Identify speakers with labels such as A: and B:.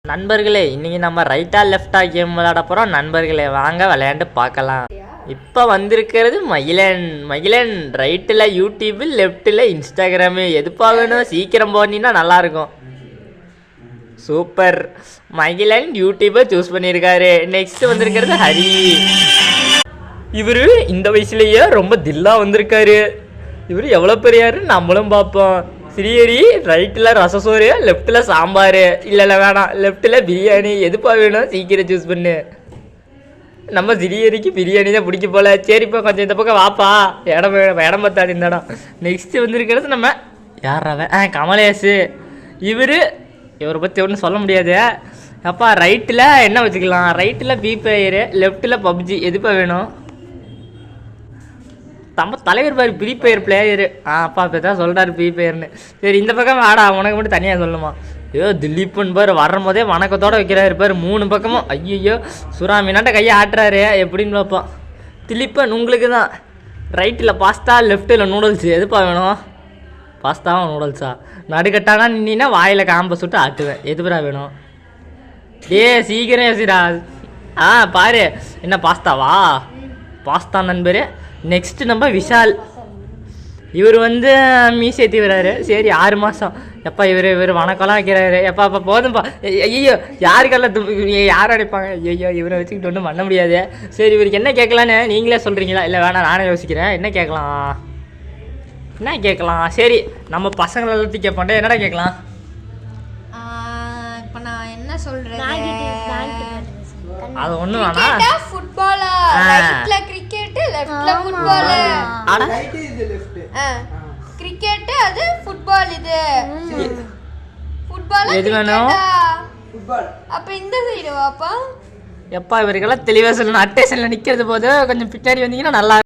A: நண்பர்களே, இன்னைக்கு நம்ம ரைட்டா லெஃப்டா கேம் விளையாட போகிறோம். நண்பர்களே வாங்க விளையாண்டு பார்க்கலாம். இப்போ வந்திருக்கிறது மகிழன் ரைட்டில் யூடியூபு, லெஃப்ட்டில் இன்ஸ்டாகிராமு. எதுப்பா வேணும், சீக்கிரம் போனீங்கன்னா நல்லாயிருக்கும். சூப்பர், மகிழன் யூடியூபை சூஸ் பண்ணியிருக்காரு. நெக்ஸ்ட் வந்திருக்கிறது ஹரி. இவர் இந்த வயசுலேயே ரொம்ப தில்லா வந்திருக்காரு. இவர் எவ்வளோ பெரியாரு நம்மளும் பார்ப்போம். ஸ்ரீஹரி ரைட்டில் ரசசோறு, லெஃப்ட்டில் சாம்பார். இல்லை வேணாம், லெஃப்ட்டில் பிரியாணி. எதுப்பா வேணும், சீக்கிரம் சூஸ் பண்ணு. நம்ம ஸ்ரீஹரிக்கு பிரியாணி தான் பிடிக்க போல. சரிப்பா கொஞ்சம் இந்த பக்கம் வாப்பா, இடம் பார்த்தாது இந்த இடம். நெக்ஸ்ட்டு வந்துருக்கிறது நம்ம யாராவ கமலேஷ். இவரை பற்றி ஒன்றும் சொல்ல முடியாது. அப்பா ரைட்டில் என்ன வச்சுக்கலாம், ரைட்டில் ஃப்ரீ ஃபயரு, லெஃப்ட்டில் பப்ஜி. எதுப்பா வேணும்? நம்ம தலைவர் பாரு ஃப்ரீ ஃபயர் பிளேயரு. அப்பா இப்போ தான் சொல்கிறாரு ஃப்ரீ ஃபயர்னு. சரி இந்த பக்கம் வாடா, உனக்கு மட்டும் தனியாக சொல்லுமா. ஐயோ திலீப்புன்னு பாரு வரும் போதே வணக்கத்தோடு வைக்கிறாரு பாரு 3 பக்கமும். ஐயோ சுறாமீனாட்ட கையை ஆட்டுறாரு. எப்படின்னு பார்ப்போம். திலீப்பன் உங்களுக்கு தான். ரைட்டில் பாஸ்தா, லெஃப்ட்டில் நூடுல்ஸு. எதுப்பா வேணும்? பாஸ்தாவா நூடுல்ஸா? நடுக்கட்டானா நின்னா வாயில் காம்பை சுட்டு ஆட்டுவேன். எதுப்பா வேணும்? சீக்கிரம் யோசிடா. பாரு என்ன பாஸ்தாவா? பாஸ்தா நண்பர். நெக்ஸ்ட்டு நம்ம விஷால். இவர் மீசை தீவிராரு. சரி 6 மாதம். எப்பா இவர் வணக்கம்லாம் வைக்கிறாரு. எப்பா போதும்ப்பா. ஐயோ யாருக்கெல்லாம் யாரும் அடைப்பாங்க. ஐயோ இவரை வச்சுக்கிட்டு ஒன்றும் பண்ண முடியாது. சரி இவருக்கு என்ன கேட்கலான்னு நீங்களே சொல்கிறீங்களா? இல்லை வேணாம் நானே யோசிக்கிறேன். என்ன கேட்கலாம்? சரி நம்ம பசங்களை எல்லாத்தையும் கேட்போம். என்னடா கேட்கலாம்?
B: இப்போ நான் என்ன சொல்கிறேன்,
A: அது ஒன்றும் வேணா.
B: ஃபுட்பாலா, ரைட்ல கிரிக்கெட், லெஃப்ட்ல ஃபுட்பால். கிரிக்கெட் அது ஃபுட்பால். இது ஃபுட்பால்
A: எது வேணும்?
B: அப்ப இந்த சைடு வாப்பா.
A: எப்பா இவருக்கெல்லாம் தெளிவாக சொல்லணும். அட்டேஷனில் நிற்கிறது போது கொஞ்சம் பின்னாடி வந்தீங்கன்னா நல்லா.